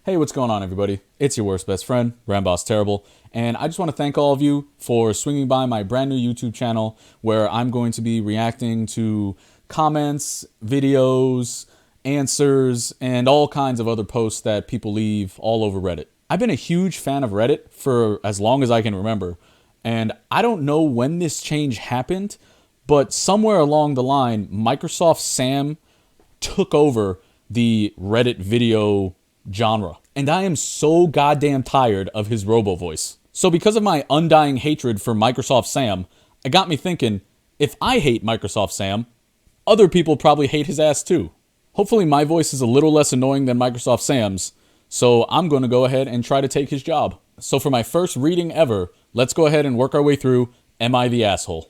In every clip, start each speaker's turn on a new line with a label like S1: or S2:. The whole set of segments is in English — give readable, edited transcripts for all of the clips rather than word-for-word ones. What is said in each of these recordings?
S1: Hey, what's going on, everybody? It's your worst best friend, Ramboss Terrible, and I just want to thank all of you for swinging by my brand new YouTube channel where I'm going to be reacting to comments, videos, answers, and all kinds of other posts that people leave all over Reddit. I've been a huge fan of Reddit for as long as I can remember, and I don't know when this change happened, but somewhere along the line, Microsoft Sam took over the Reddit video genre. And I am so goddamn tired of his robo voice. So because of my undying hatred for Microsoft Sam, it got me thinking, if I hate Microsoft Sam, other people probably hate his ass too. Hopefully my voice is a little less annoying than Microsoft Sam's, so I'm going to go ahead and try to take his job. So for my first reading ever, let's go ahead and work our way through Am I the Asshole?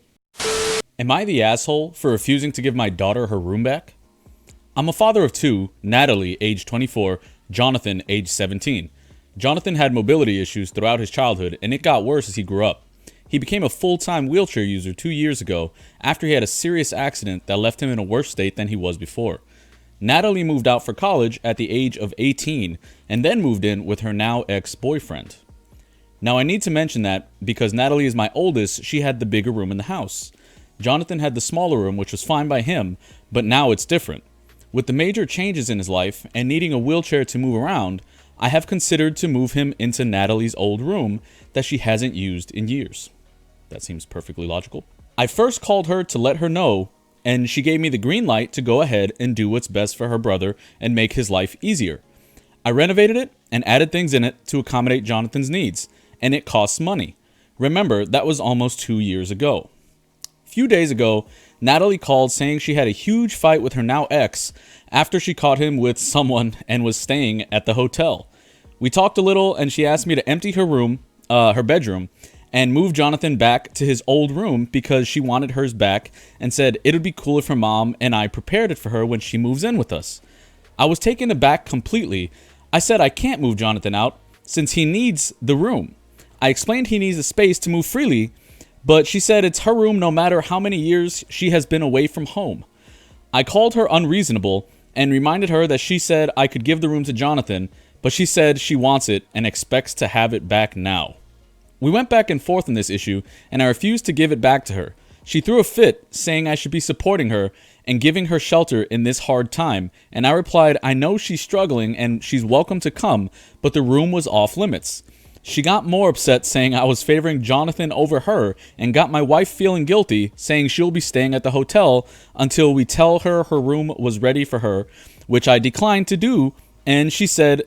S1: Am I the asshole for refusing to give my daughter her room back? I'm a father of two, Natalie, age 24, Jonathan, age 17. Jonathan had mobility issues throughout his childhood, and it got worse as he grew up. He became a full-time wheelchair user 2 years ago after he had a serious accident that left him in a worse state than he was before. Natalie moved out for college at the age of 18 and then moved in with her now ex-boyfriend. Now I need to mention that because Natalie is my oldest, she had the bigger room in the house. Jonathan had the smaller room, which was fine by him, but now it's different. With the major changes in his life and needing a wheelchair to move around, I have considered to move him into Natalie's old room that she hasn't used in years. That seems perfectly logical. I first called her to let her know, and she gave me the green light to go ahead and do what's best for her brother and make his life easier. I renovated it and added things in it to accommodate Jonathan's needs, and it costs money. Remember, that was almost 2 years ago. A few days ago, Natalie called saying she had a huge fight with her now ex after she caught him with someone and was staying at the hotel. We talked a little and she asked me to empty her bedroom, and move Jonathan back to his old room because she wanted hers back and said it would be cool if her mom and I prepared it for her when she moves in with us. I was taken aback completely. I said I can't move Jonathan out since he needs the room. I explained he needs a space to move freely, but she said it's her room no matter how many years she has been away from home. I called her unreasonable and reminded her that she said I could give the room to Jonathan, but she said she wants it and expects to have it back now. We went back and forth on this issue, and I refused to give it back to her. She threw a fit, saying I should be supporting her and giving her shelter in this hard time, and I replied I know she's struggling and she's welcome to come, but the room was off limits. She got more upset, saying I was favoring Jonathan over her, and got my wife feeling guilty, saying she'll be staying at the hotel until we tell her her room was ready for her, which I declined to do, and she said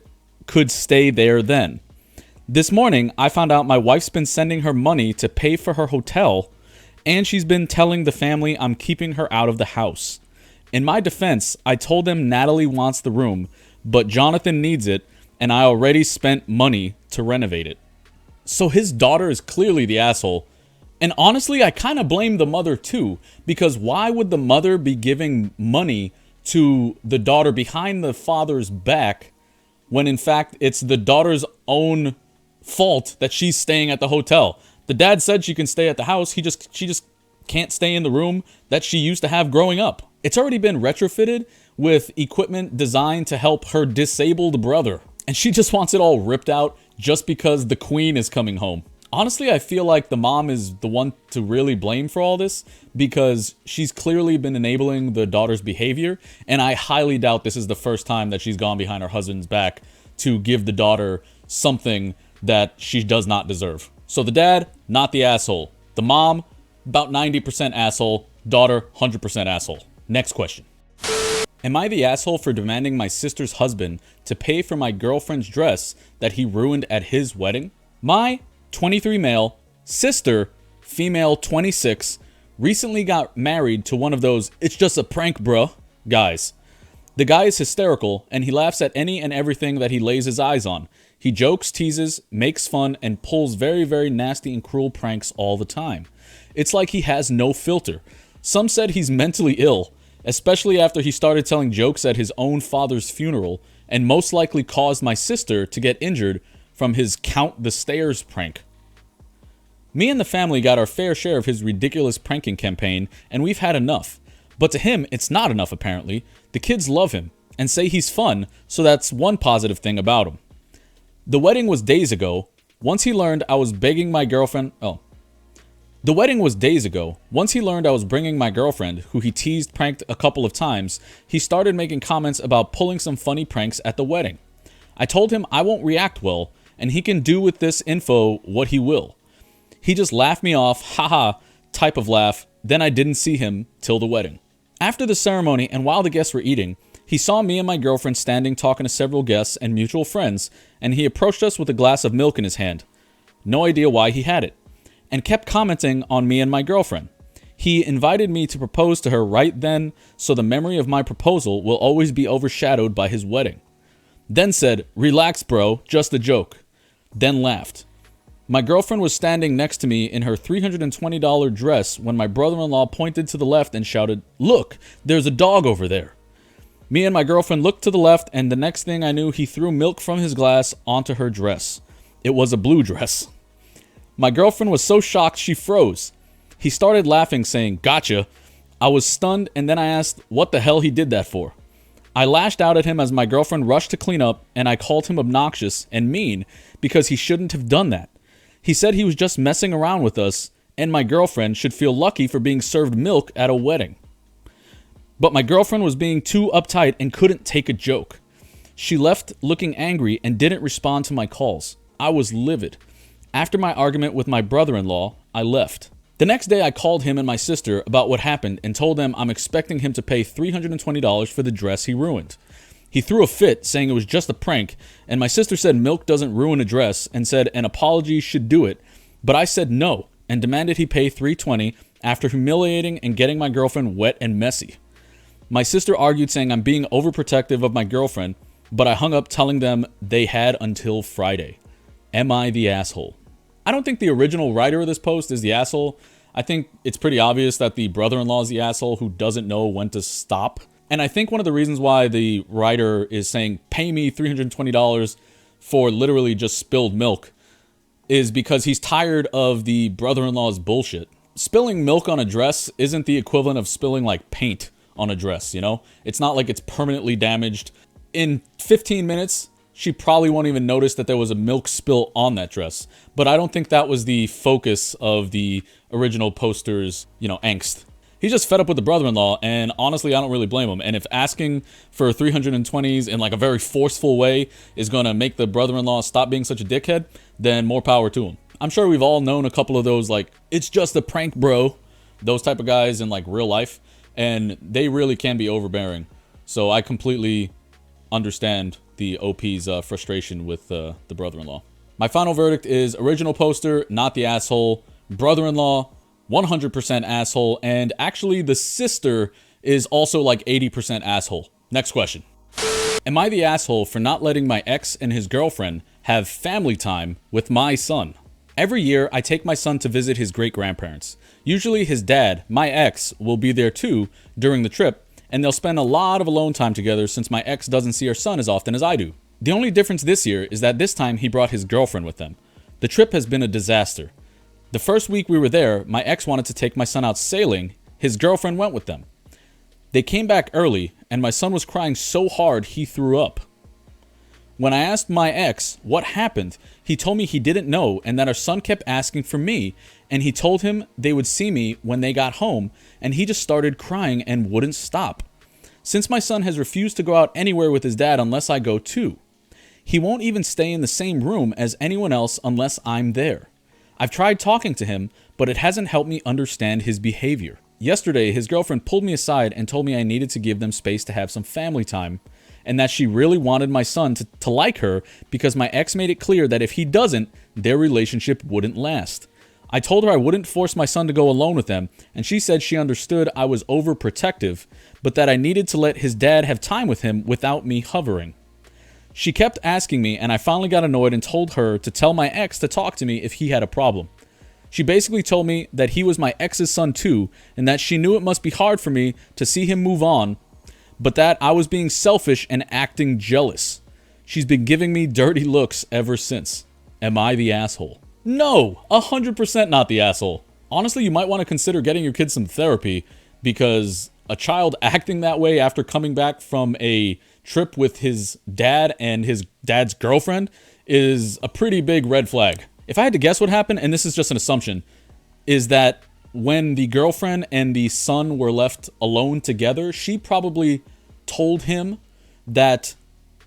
S1: could stay there then. This morning, I found out my wife's been sending her money to pay for her hotel, and she's been telling the family I'm keeping her out of the house. In my defense, I told them Natalie wants the room, but Jonathan needs it, and I already spent money to renovate it. So his daughter is clearly the asshole. And honestly, I kind of blame the mother too, because why would the mother be giving money to the daughter behind the father's back when in fact it's the daughter's own fault that she's staying at the hotel? The dad said she can stay at the house, she just can't stay in the room that she used to have growing up. It's already been retrofitted with equipment designed to help her disabled brother. And she just wants it all ripped out just because the queen is coming home. Honestly, I feel like the mom is the one to really blame for all this because she's clearly been enabling the daughter's behavior. And I highly doubt this is the first time that she's gone behind her husband's back to give the daughter something that she does not deserve. So the dad, not the asshole. The mom, about 90% asshole. Daughter, 100% asshole. Next question. Am I the asshole for demanding my sister's husband to pay for my girlfriend's dress that he ruined at his wedding? My 23 male, sister, female 26, recently got married to one of those "it's just a prank bruh" guys. The guy is hysterical and he laughs at any and everything that he lays his eyes on. He jokes, teases, makes fun, and pulls very, very nasty and cruel pranks all the time. It's like he has no filter. Some said he's mentally ill, especially after he started telling jokes at his own father's funeral and most likely caused my sister to get injured from his count the stairs prank. Me and the family got our fair share of his ridiculous pranking campaign, and we've had enough. But to him, it's not enough apparently. The kids love him and say he's fun, so that's one positive thing about him. The wedding was days ago. Once he learned I was bringing my girlfriend, who he teased, pranked a couple of times, he started making comments about pulling some funny pranks at the wedding. I told him I won't react well, and he can do with this info what he will. He just laughed me off, haha, type of laugh, then I didn't see him till the wedding. After the ceremony and while the guests were eating, he saw me and my girlfriend standing talking to several guests and mutual friends, and he approached us with a glass of milk in his hand. No idea why he had it. And kept commenting on me and my girlfriend. He invited me to propose to her right then, so the memory of my proposal will always be overshadowed by his wedding. Then said, "Relax, bro, just a joke." Then laughed. My girlfriend was standing next to me in her $320 dress when my brother-in-law pointed to the left and shouted, "Look, there's a dog over there." Me and my girlfriend looked to the left, and the next thing I knew, he threw milk from his glass onto her dress. It was a blue dress. My girlfriend was so shocked she froze. He started laughing, saying, "Gotcha." I was stunned, and then I asked what the hell he did that for. I lashed out at him as my girlfriend rushed to clean up, and I called him obnoxious and mean because he shouldn't have done that. He said he was just messing around with us, and my girlfriend should feel lucky for being served milk at a wedding. But my girlfriend was being too uptight and couldn't take a joke. She left looking angry and didn't respond to my calls. I was livid. After my argument with my brother-in-law, I left. The next day I called him and my sister about what happened and told them I'm expecting him to pay $320 for the dress he ruined. He threw a fit, saying it was just a prank, and my sister said milk doesn't ruin a dress and said an apology should do it, but I said no and demanded he pay $320 after humiliating and getting my girlfriend wet and messy. My sister argued, saying I'm being overprotective of my girlfriend, but I hung up telling them they had until Friday. Am I the asshole? I don't think the original writer of this post is the asshole. I think it's pretty obvious that the brother-in-law is the asshole who doesn't know when to stop. And I think one of the reasons why the writer is saying, pay me $320 for literally just spilled milk, is because he's tired of the brother-in-law's bullshit. Spilling milk on a dress isn't the equivalent of spilling like paint on a dress, you know? It's not like it's permanently damaged. In 15 minutes, she probably won't even notice that there was a milk spill on that dress. But I don't think that was the focus of the original poster's, angst. He's just fed up with the brother-in-law, and honestly, I don't really blame him. And if asking for 320s in like a very forceful way is gonna make the brother-in-law stop being such a dickhead, then more power to him. I'm sure we've all known a couple of those, like, it's just a prank, bro. Those type of guys in like real life, and they really can be overbearing. So I completely understand the OP's frustration with the brother-in-law. My final verdict is original poster, not the asshole. Brother-in-law, 100% asshole. And actually, the sister is also like 80% asshole. Next question. Am I the asshole for not letting my ex and his girlfriend have family time with my son? Every year, I take my son to visit his great-grandparents. Usually his dad, my ex, will be there too during the trip, and they'll spend a lot of alone time together since my ex doesn't see her son as often as I do. The only difference this year is that this time he brought his girlfriend with them. The trip has been a disaster. The first week we were there, my ex wanted to take my son out sailing. His girlfriend went with them. They came back early, and my son was crying so hard he threw up. When I asked my ex what happened, he told me he didn't know and that our son kept asking for me, and he told him they would see me when they got home, and he just started crying and wouldn't stop. Since my son has refused to go out anywhere with his dad unless I go too. He won't even stay in the same room as anyone else unless I'm there. I've tried talking to him, but it hasn't helped me understand his behavior. Yesterday, his girlfriend pulled me aside and told me I needed to give them space to have some family time, and that she really wanted my son to like her because my ex made it clear that if he doesn't, their relationship wouldn't last. I told her I wouldn't force my son to go alone with them, and she said she understood I was overprotective, but that I needed to let his dad have time with him without me hovering. She kept asking me, and I finally got annoyed and told her to tell my ex to talk to me if he had a problem. She basically told me that he was my ex's son too, and that she knew it must be hard for me to see him move on, but that I was being selfish and acting jealous. She's been giving me dirty looks ever since. Am I the asshole? No, 100% not the asshole. Honestly, you might want to consider getting your kids some therapy, because a child acting that way after coming back from a trip with his dad and his dad's girlfriend is a pretty big red flag. If I had to guess what happened, and this is just an assumption, is that when the girlfriend and the son were left alone together, she probably told him that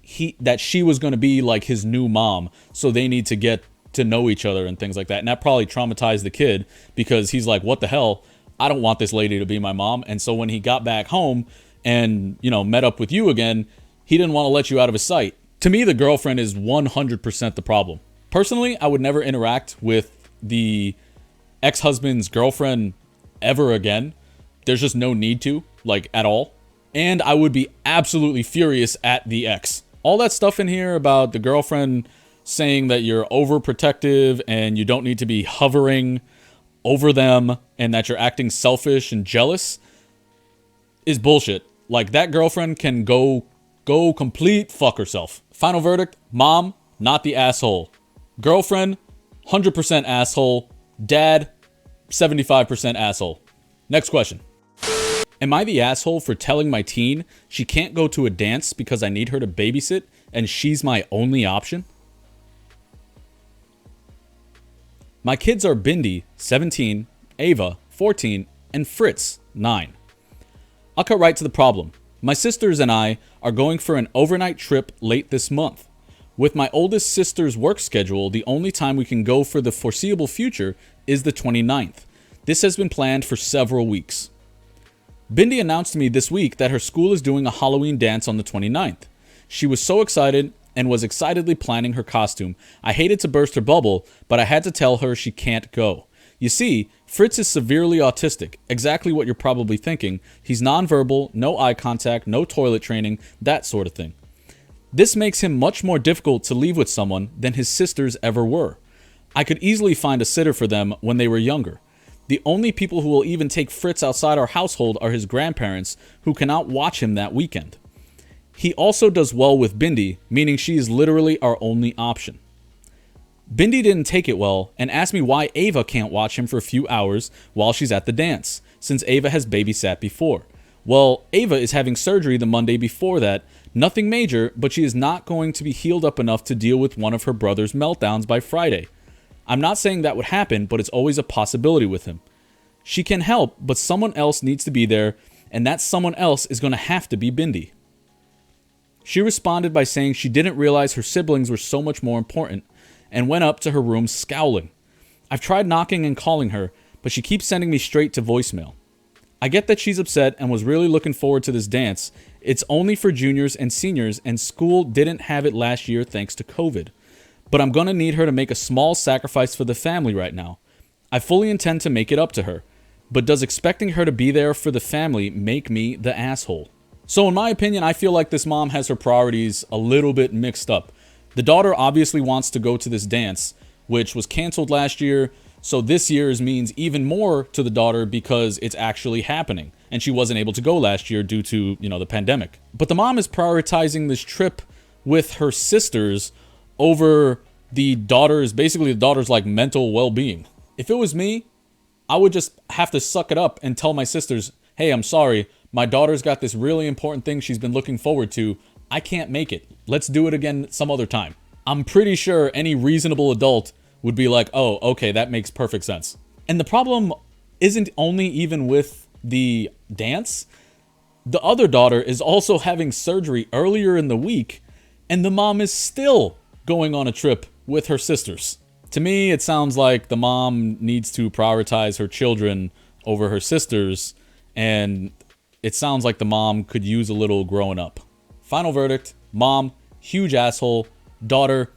S1: she was going to be like his new mom, so they need to get to know each other and things like that. And that probably traumatized the kid, because he's like, what the hell? I don't want this lady to be my mom. And so when he got back home and, you know, met up with you again, he didn't want to let you out of his sight. To me, the girlfriend is 100% the problem. Personally, I would never interact with the ex-husband's girlfriend ever again. There's just no need to, like, at all. And I would be absolutely furious at the ex. All that stuff in here about the girlfriend saying that you're overprotective and you don't need to be hovering over them and that you're acting selfish and jealous is bullshit. Like, that girlfriend can go complete fuck herself. Final verdict, mom, not the asshole. Girlfriend, 100% asshole. Dad, 75% asshole. Next question. Am I the asshole for telling my teen she can't go to a dance because I need her to babysit and she's my only option? My kids are Bindi, 17, Ava, 14, and Fritz, 9. I'll cut right to the problem. My sisters and I are going for an overnight trip late this month. With my oldest sister's work schedule, the only time we can go for the foreseeable future is the 29th. This has been planned for several weeks. Bindi announced to me this week that her school is doing a Halloween dance on the 29th. She was so excited and was excitedly planning her costume. I hated to burst her bubble, but I had to tell her she can't go. You see, Fritz is severely autistic, exactly what you're probably thinking. He's nonverbal, no eye contact, no toilet training, that sort of thing. This makes him much more difficult to leave with someone than his sisters ever were. I could easily find a sitter for them when they were younger. The only people who will even take Fritz outside our household are his grandparents, who cannot watch him that weekend. He also does well with Bindi, meaning she is literally our only option. Bindi didn't take it well and asked me why Ava can't watch him for a few hours while she's at the dance, since Ava has babysat before. Well, Ava is having surgery the Monday before that, nothing major, but she is not going to be healed up enough to deal with one of her brother's meltdowns by Friday. I'm not saying that would happen, but it's always a possibility with him. She can help, but someone else needs to be there, and that someone else is going to have to be Bindi. She responded by saying she didn't realize her siblings were so much more important, and went up to her room scowling. I've tried knocking and calling her, but she keeps sending me straight to voicemail. I get that she's upset and was really looking forward to this dance. It's only for juniors and seniors, and school didn't have it last year thanks to COVID. But I'm going to need her to make a small sacrifice for the family right now. I fully intend to make it up to her, but does expecting her to be there for the family make me the asshole? So in my opinion, I feel like this mom has her priorities a little bit mixed up. The daughter obviously wants to go to this dance, which was canceled last year, so this year's means even more to the daughter because it's actually happening, and she wasn't able to go last year due to, the pandemic. But the mom is prioritizing this trip with her sisters over the daughter's like mental well-being. If it was me, I would just have to suck it up and tell my sisters, hey, I'm sorry, my daughter's got this really important thing she's been looking forward to. I can't make it. Let's do it again some other time. I'm pretty sure any reasonable adult would be like, oh, okay, that makes perfect sense. And the problem isn't only even with the dance. The other daughter is also having surgery earlier in the week, and the mom is still going on a trip with her sisters. To me, it sounds like the mom needs to prioritize her children over her sisters, and it sounds like the mom could use a little growing up. Final verdict, mom, huge asshole. Daughter,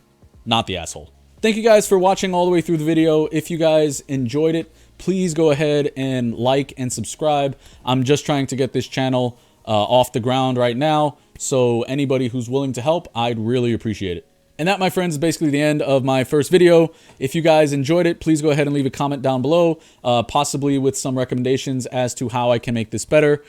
S1: not the asshole. Thank you guys for watching all the way through the video. If you guys enjoyed it, please go ahead and like and subscribe. I'm just trying to get this channel off the ground right now, so anybody who's willing to help, I'd really appreciate it. And that, my friends, is basically the end of my first video. If you guys enjoyed it, please go ahead and leave a comment down below, possibly with some recommendations as to how I can make this better,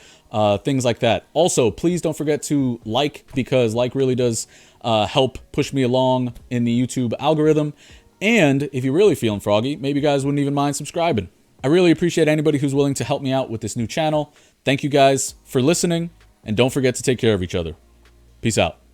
S1: things like that. Also, please don't forget to like, because like really does help push me along in the YouTube algorithm. And if you're really feeling froggy, maybe you guys wouldn't even mind subscribing. I really appreciate anybody who's willing to help me out with this new channel. Thank you guys for listening, and don't forget to take care of each other. Peace out.